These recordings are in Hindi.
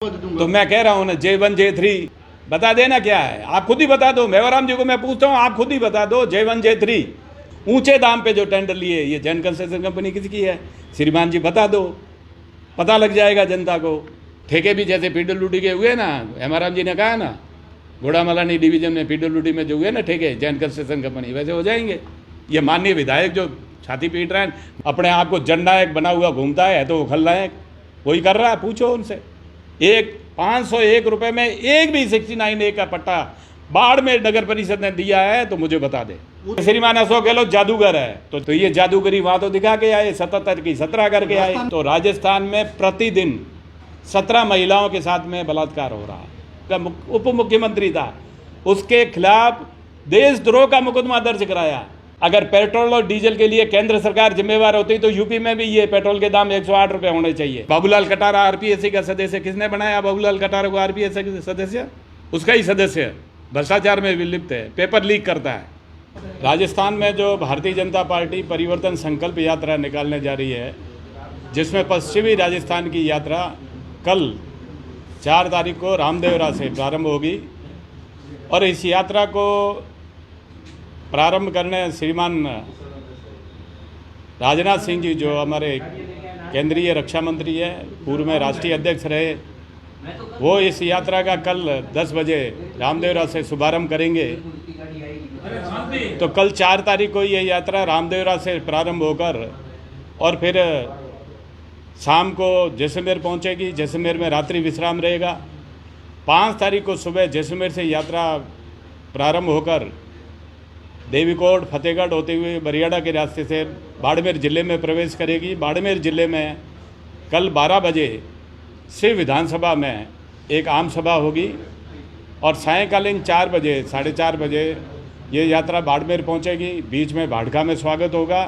तो मैं कह रहा हूँ ना J1 J3 बता देना क्या है, आप खुद ही बता दो। मेवाराम जी को मैं पूछता हूँ, आप खुद ही बता दो। J1 J3 ऊंचे दाम पे जो टेंडर लिए, ये जैन कंस्ट्रक्शन कंपनी किसकी है? श्रीमान जी बता दो, पता लग जाएगा जनता को। ठेके भी जैसे PWD के हुए ना, मेवाराम जी ने कहा ना, घोड़ामलानी डिवीजन में PWD में जो हुए ना ठेके जैन कंस्ट्रक्शन कंपनी, वैसे हो जाएंगे। ये माननीय विधायक जो छाती पीट रहे हैं, अपने आप को जननायक बना हुआ घूमता है तो वो खलनायक वही कर रहा है। पूछो उनसे। 501 रुपये में एक भी 69A का पट्टा बाड़मेर नगर परिषद ने दिया है तो मुझे बता दे। श्रीमान अशोक गहलोत जादूगर है तो ये जादूगरी वहाँ तो दिखा के आए, 77 की 17 करके आए। तो राजस्थान में प्रतिदिन 17 महिलाओं के साथ में बलात्कार हो रहा है। उप मुख्यमंत्री था, उसके खिलाफ देशद्रोह का मुकदमा दर्ज कराया। अगर पेट्रोल और डीजल के लिए केंद्र सरकार जिम्मेवार होती तो यूपी में भी ये पेट्रोल के दाम 108 रुपये होने चाहिए। बाबूलाल कटारा आरपीएससी का सदस्य, किसने बनाया बाबूलाल कटारा को आरपीएससी का सदस्य? उसका ही सदस्य भ्रष्टाचार में भी लिप्त है, पेपर लीक करता है। राजस्थान में जो भारतीय जनता पार्टी परिवर्तन संकल्प यात्रा निकालने जा रही है, जिसमें पश्चिमी राजस्थान की यात्रा कल 4 तारीख को रामदेवरा से प्रारंभ होगी और इस यात्रा को प्रारंभ करने श्रीमान राजनाथ सिंह जी, जो हमारे केंद्रीय रक्षा मंत्री है, पूर्व में राष्ट्रीय अध्यक्ष रहे, वो इस यात्रा का कल 10 बजे रामदेवरा से शुभारंभ करेंगे। तो कल 4 तारीख को ये यात्रा रामदेवरा से प्रारंभ होकर और फिर शाम को जैसलमेर पहुंचेगी। जैसलमेर में रात्रि विश्राम रहेगा। 5 तारीख को सुबह जैसलमेर से यात्रा प्रारंभ होकर देवीकोट फतेहगढ़ होते हुए बरियाड़ा के रास्ते से बाड़मेर ज़िले में प्रवेश करेगी। बाड़मेर ज़िले में कल 12 बजे शिव विधानसभा में एक आम सभा होगी और सायंकालीन 4 बजे 4:30 बजे ये यात्रा बाड़मेर पहुंचेगी। बीच में भाड़का में स्वागत होगा।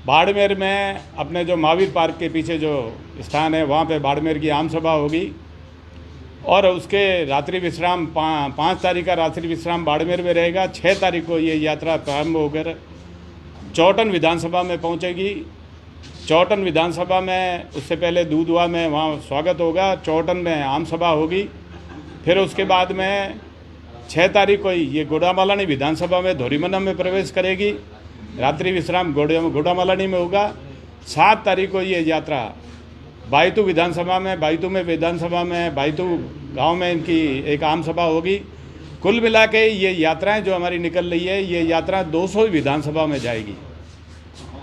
बाड़मेर में अपने जो महावीर पार्क के पीछे जो स्थान है वहाँ पे बाड़मेर की आम सभा होगी और उसके रात्रि विश्राम 5 तारीख का रात्रि विश्राम बाड़मेर में रहेगा। 6 तारीख को ये यात्रा प्रारंभ होकर चौटन विधानसभा में पहुंचेगी। चौटन विधानसभा में उससे पहले दूधवा में वहाँ स्वागत होगा। चौटन में आम सभा होगी। फिर उसके बाद में 6 तारीख को ये घोड़ामलानी विधानसभा में धोरीमन्ना में प्रवेश करेगी। रात्रि विश्राम घोड़ामलानी में होगा। 7 तारीख को ये यात्रा बायतू विधानसभा में बायतू गांव में इनकी एक आम सभा होगी। कुल मिला के ये यात्राएं जो हमारी निकल रही है, ये यात्रा 200 विधानसभा में जाएगी।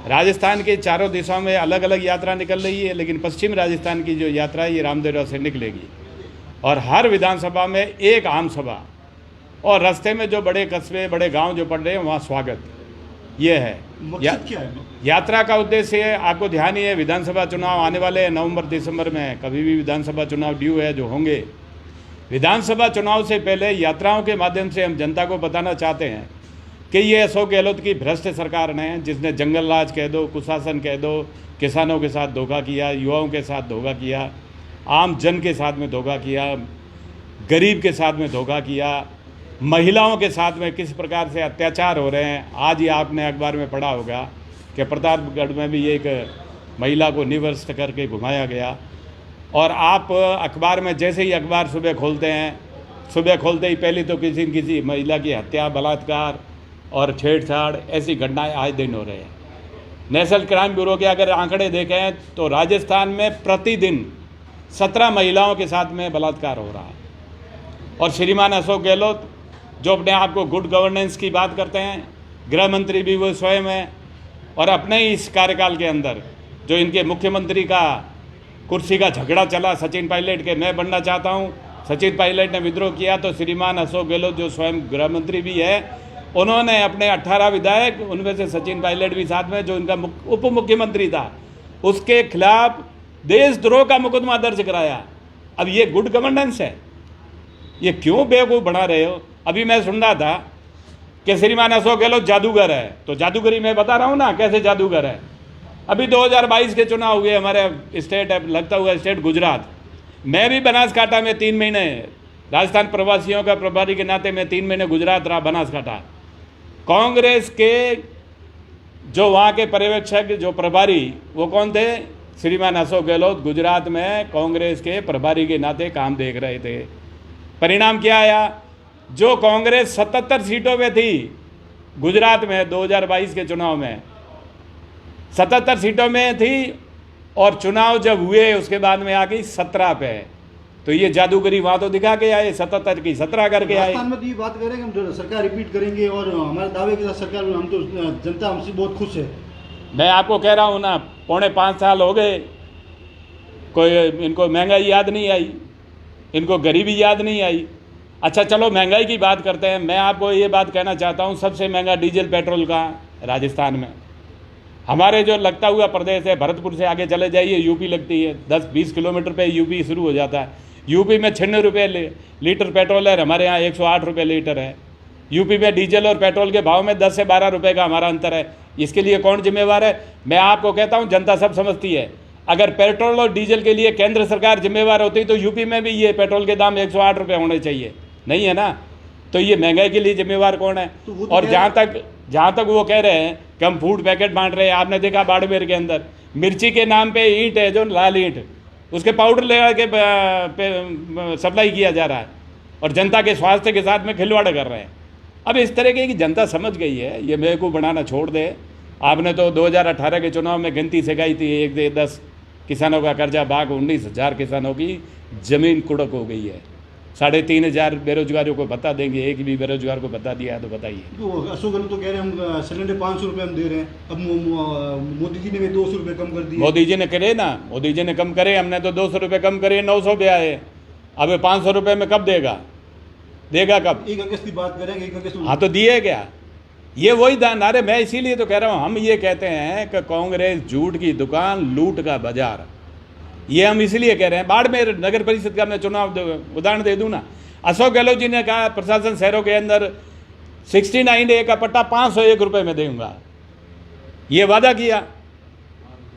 राजस्थान के चारों दिशाओं में अलग अलग यात्रा निकल रही है, लेकिन पश्चिम राजस्थान की जो यात्रा है ये रामदेवरा से निकलेगी और हर विधानसभा में एक आम सभा और रास्ते में जो बड़े कस्बे बड़े गाँव जो पड़ रहे हैं वहाँ स्वागत। ये है यात्रा का उद्देश्य है। आपको ध्यान ही है, विधानसभा चुनाव आने वाले हैं नवंबर दिसंबर में, कभी भी विधानसभा चुनाव ड्यू है जो होंगे। विधानसभा चुनाव से पहले यात्राओं के माध्यम से हम जनता को बताना चाहते हैं कि ये अशोक गहलोत की भ्रष्ट सरकार ने, जिसने जंगल राज कह दो, कुशासन कह दो, किसानों के साथ धोखा किया, युवाओं के साथ धोखा किया, आम जन के साथ में धोखा किया, गरीब के साथ में धोखा किया, महिलाओं के साथ में किस प्रकार से अत्याचार हो रहे हैं। आज ही आपने अखबार में पढ़ा होगा कि प्रतापगढ़ में भी एक महिला को निवर्स्त करके घुमाया गया। और आप अखबार में जैसे ही अखबार सुबह खोलते हैं, सुबह खोलते ही पहले तो किसी न किसी महिला की हत्या, बलात्कार और छेड़छाड़ ऐसी घटनाएं आज दिन हो रहे हैं। नेशनल क्राइम ब्यूरो के अगर आंकड़े देखें तो राजस्थान में प्रतिदिन 17 महिलाओं के साथ में बलात्कार हो रहा है। और श्रीमान अशोक गहलोत जो अपने आप को गुड गवर्नेंस की बात करते हैं, गृह मंत्री भी वो स्वयं हैं और अपने ही इस कार्यकाल के अंदर जो इनके मुख्यमंत्री का कुर्सी का झगड़ा चला सचिन पायलट के, मैं बनना चाहता हूं, सचिन पायलट ने विद्रोह किया तो श्रीमान अशोक गहलोत जो स्वयं गृह मंत्री भी है, उन्होंने अपने 18 विधायक, उनमें से सचिन पायलट भी साथ में, जो इनका उप मुख्यमंत्री था, उसके खिलाफ देशद्रोह का मुकदमा दर्ज कराया। अब ये गुड गवर्नेंस है? ये क्यों बेवकूफ़ बना रहे हो? अभी मैं सुन रहा था कि श्रीमान अशोक गहलोत जादूगर है, तो जादूगरी मैं बता रहा हूँ ना कैसे जादूगर है। अभी 2022 के चुनाव हुए, हमारे स्टेट लगता हुआ स्टेट गुजरात, मैं भी बनासकांठा में 3 महीने राजस्थान प्रवासियों का प्रभारी के नाते मैं 3 महीने गुजरात रहा, बनासकांठा। कांग्रेस के जो वहाँ के पर्यवेक्षक जो प्रभारी वो कौन थे? श्रीमान अशोक गहलोत गुजरात में कांग्रेस के प्रभारी के नाते काम देख रहे थे। परिणाम क्या आया? जो कांग्रेस 77 सीटों पे थी गुजरात में 2022 के चुनाव में 77 सीटों में थी, और चुनाव जब हुए उसके बाद में आ गई 17 पे। तो ये जादूगरी वहाँ तो दिखा के आए, 77 की 17 करके आए। राजस्थान में तो ये बात करेंगे हम जो सरकार रिपीट करेंगे और हमारे दावे के साथ सरकार, हम तो जनता हमसे बहुत खुश है। मैं आपको कह रहा हूँ ना, 4.5 साल हो गए, कोई इनको महंगाई याद नहीं आई, इनको गरीबी याद नहीं आई। अच्छा चलो महंगाई की बात करते हैं। मैं आपको ये बात कहना चाहता हूँ, सबसे महंगा डीजल पेट्रोल का राजस्थान में। हमारे जो लगता हुआ प्रदेश है, भरतपुर से आगे चले जाइए यूपी लगती है, 10-20 किलोमीटर पे यूपी शुरू हो जाता है। यूपी में 96 रुपये लीटर पेट्रोल है, हमारे यहाँ 108 रुपये लीटर है। यूपी में डीजल और पेट्रोल के भाव में 10 से 12 रुपये का हमारा अंतर है। इसके लिए कौन जिम्मेवार है? मैं आपको कहता हूँ, जनता सब समझती है। अगर पेट्रोल और डीजल के लिए केंद्र सरकार जिम्मेवार होती तो यूपी में भी ये पेट्रोल के दाम 108 रुपये होने चाहिए, नहीं है ना? तो ये महंगाई के लिए जिम्मेवार कौन है? और जहाँ तक वो कह रहे हैं कि हम फूड पैकेट बांट रहे हैं, आपने देखा बाड़मेर के अंदर मिर्ची के नाम पे ईंट है, जो लाल ईंट, उसके पाउडर लगा के सप्लाई किया जा रहा है, और जनता के स्वास्थ्य के साथ में खिलवाड़ कर रहे हैं। अब इस तरह की जनता समझ गई है, ये बेवकूफ़ बनाना छोड़ दे। आपने तो 2018 के चुनाव में गिनती सिखाई थी, 1 से 10 किसानों का कर्जा भाग, 19,000 किसानों की ज़मीन कुड़क हो गई है। 3,500 बेरोजगारों को बता देंगे, एक भी बेरोजगार को बता दिया तो बताइए। तो अशोक गहलोत तो कह रहे हैं हम सिलेंडर 500 रुपये हम दे रहे हैं, अब मोदी जी ने भी 200 रुपये कम कर दिए। मोदी जी ने करे ना, मोदी जी ने कम करे, हमने तो 200 रुपये कम करे, 900 पे आए। अब 500 रुपये में कब देगा कब? 1 अगस्त की बात करेंगे, 1 अगस्त। हाँ तो दिए क्या? ये वही नारे। मैं इसीलिए तो कह रहा हूँ, हम ये कहते हैं कि कांग्रेस झूठ की दुकान, लूट का बाजार, ये हम इसलिए कह रहे हैं। बाड़मेर नगर परिषद का मैं चुनाव उदाहरण दे दूं ना, अशोक गहलोत जी ने कहा प्रशासन शहरों के अंदर 69A का पट्टा 501 रुपये में दूंगा, ये वादा किया,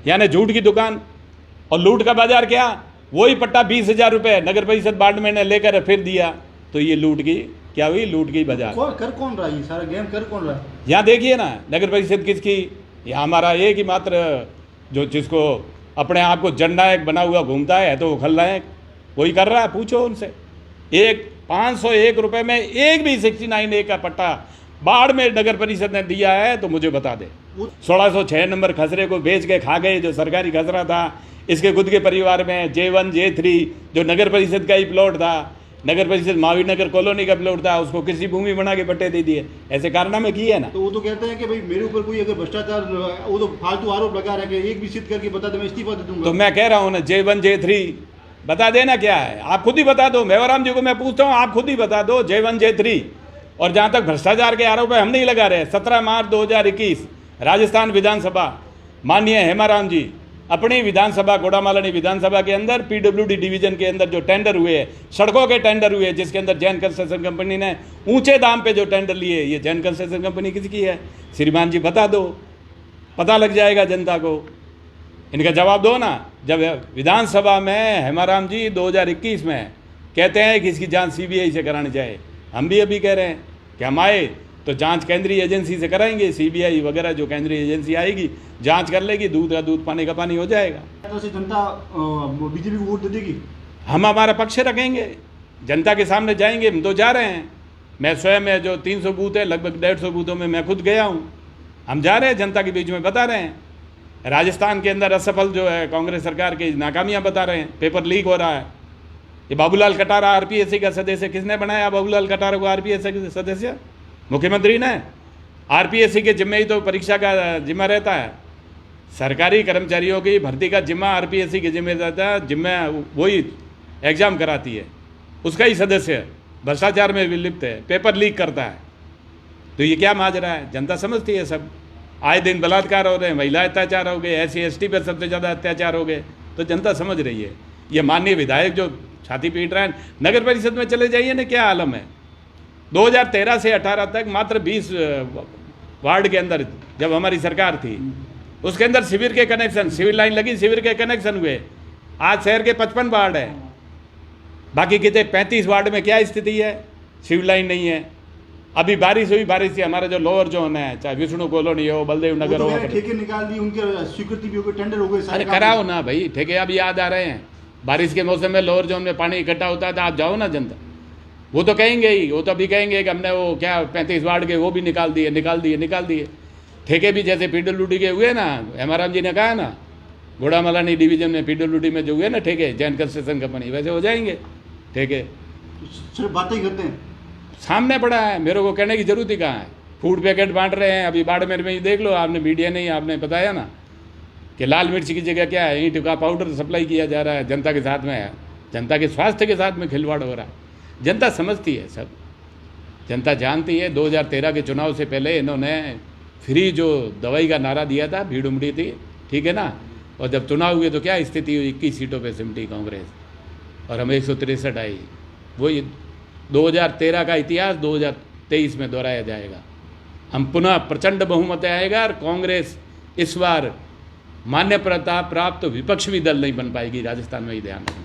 यानी झूठ की दुकान और लूट का बाजार। क्या वही पट्टा 20,000 रुपये नगर परिषद बाड़मेर ने लेकर फिर दिया, तो ये लूट की क्या हुई? लूट की बाजार। कर कौन रहा है सारा गेम? कर कौन रहा है? यहाँ देखिए ना, नगर परिषद किसकी? यहाँ हमारा एक ही मात्र, जो जिसको अपने आप को जननायक बना हुआ घूमता है, तो वो खलनायक वही कर रहा है। पूछो उनसे। 501 रुपये में एक भी 69A का पट्टा बाड़मेर नगर परिषद ने दिया है तो मुझे बता दे। 1606 नंबर खसरे को बेच के खा गए, जो सरकारी खसरा था। इसके खुद के परिवार में J1 J3 जो नगर परिषद का ही प्लॉट था, नगर परिषद महावीर नगर कॉलोनी का प्लॉट था, उसको कृषि भूमि बना के पट्टे दे दिए। ऐसे कारनामे किए है ना। तो वो तो कहते हैं कि भाई मेरे ऊपर कोई अगर भ्रष्टाचार, वो तो फालतू आरोप लगा रहा है कि एक भी सिद्ध करके बता दे, मैं इस्तीफा दे दूंगा। तो मैं कह रहा हूँ ना, J1 J3 बता देना क्या है? आप खुद ही बता दो। मेवाराम जी को मैं पूछता हूँ, आप खुद ही बता दो J1 J3। और जहाँ तक भ्रष्टाचार के आरोप है, हम नहीं लगा रहे। 17 मार्च 2021 राजस्थान विधानसभा, माननीय हेमाराम जी अपनी विधानसभा, गोड़ामालानी विधानसभा के अंदर PWD डिवीजन के अंदर जो टेंडर हुए, सड़कों के टेंडर हुए, जिसके अंदर जैन कंस्ट्रक्शन कंपनी ने ऊंचे दाम पे जो टेंडर लिए, ये जैन कंस्ट्रक्शन कंपनी किसकी है? श्रीमान जी बता दो, पता लग जाएगा जनता को। इनका जवाब दो ना। जब विधानसभा में हेमाराम जी 2021 में कहते हैं कि इसकी जाँच CBI से करानी चाहिए, हम भी अभी कह रहे हैं कि हम आए तो जांच केंद्रीय एजेंसी से कराएंगे। CBI वगैरह जो केंद्रीय एजेंसी आएगी, जांच कर लेगी, दूध का दूध, पानी का पानी हो जाएगा। तो से जनता बीजेपी को वोट दे देगी। हम हमारा पक्ष रखेंगे, जनता के सामने जाएंगे। हम तो जा रहे हैं, मैं स्वयं में जो 300 बूथ है, लगभग 150 बूथों में मैं खुद गया हूँ। हम जा रहे हैं, जनता के बीच में बता रहे हैं। राजस्थान के अंदर असफल जो है कांग्रेस सरकार की नाकामियाँ बता रहे हैं। पेपर लीक हो रहा है। ये बाबूलाल कटारा RPSC का सदस्य, किसने बनाया बाबूलाल कटारा को RPSC का सदस्य? मुख्यमंत्री ने। RPSC के जिम्मे ही तो परीक्षा का जिम्मा रहता है। सरकारी कर्मचारियों की भर्ती का जिम्मा RPSC के जिम्मे रहता है। जिम्मे वही एग्ज़ाम कराती है, उसका ही सदस्य भ्रष्टाचार में भी लिप्त है, पेपर लीक करता है। तो ये क्या माजरा है? जनता समझती है सब। आए दिन बलात्कार हो रहे हैं, महिला अत्याचार हो गए, SC ST पर सबसे ज़्यादा अत्याचार हो गए, तो जनता समझ रही है। ये माननीय विधायक जो छाती पीट रहे हैं, नगर परिषद में चले जाइए ना, क्या आलम है। 2013 से 18 तक मात्र 20 वार्ड के अंदर जब हमारी सरकार थी, उसके अंदर सिविर के कनेक्शन, सिविल लाइन लगी, सिविर के कनेक्शन हुए। आज शहर के 55 वार्ड है, बाकी कितने 35 वार्ड में क्या स्थिति है? सिविल लाइन नहीं है। अभी बारिश हुई, बारिश से हमारा जो लोअर जोन है, चाहे विष्णु कॉलोनी हो, बलदेव वो नगर तो हो, कह रहे हैं ठेके निकाल दी, उनके स्वीकृति भी हो गई, टेंडर हो गए सारे अरे काम। कराओ ना भाई, ठेके अभी याद आ रहे हैं। बारिश के मौसम में लोअर जोन में पानी इकट्ठा होता है तो आप जाओ ना जनता, वो तो कहेंगे ही, वो तो अभी कहेंगे कि हमने वो क्या 35 वार्ड के वो भी निकाल दिए। ठेके भी जैसे पीडब्ल्यूडी के हुए ना, हेमाराम जी ने कहा ना, घोड़ामलानी डिवीजन में पीडब्ल्यूडी में जो हुए ना ठेके, जैन कंस्ट्रक्शन कंपनी, वैसे हो जाएंगे ठेके। सिर्फ बातें ही करते हैं। सामने पड़ा है, मेरे को कहने की जरूरत ही कहाँ है। फूड पैकेट बांट रहे हैं, अभी बाड़मेर में ही देख लो, आपने मीडिया ने ही आपने बताया ना कि लाल मिर्च की जगह क्या है, ईंट का पाउडर सप्लाई किया जा रहा है, जनता के साथ में है, जनता के स्वास्थ्य के साथ में खिलवाड़ हो रहा है। जनता समझती है, सब जनता जानती है। 2013 के चुनाव से पहले इन्होंने फ्री जो दवाई का नारा दिया था, भीड़ उमड़ी थी, ठीक है ना, और जब चुनाव हुए तो क्या स्थिति हुई, 21 सीटों पे सिमटी कांग्रेस और हमें 163 आई। वही 2013 का इतिहास 2023 में दोहराया जाएगा। हम पुनः प्रचंड बहुमत आएगा और कांग्रेस इस बार मान्यता प्राप्त विपक्ष भी दल नहीं बन पाएगी राजस्थान में, ही ध्यान रखना।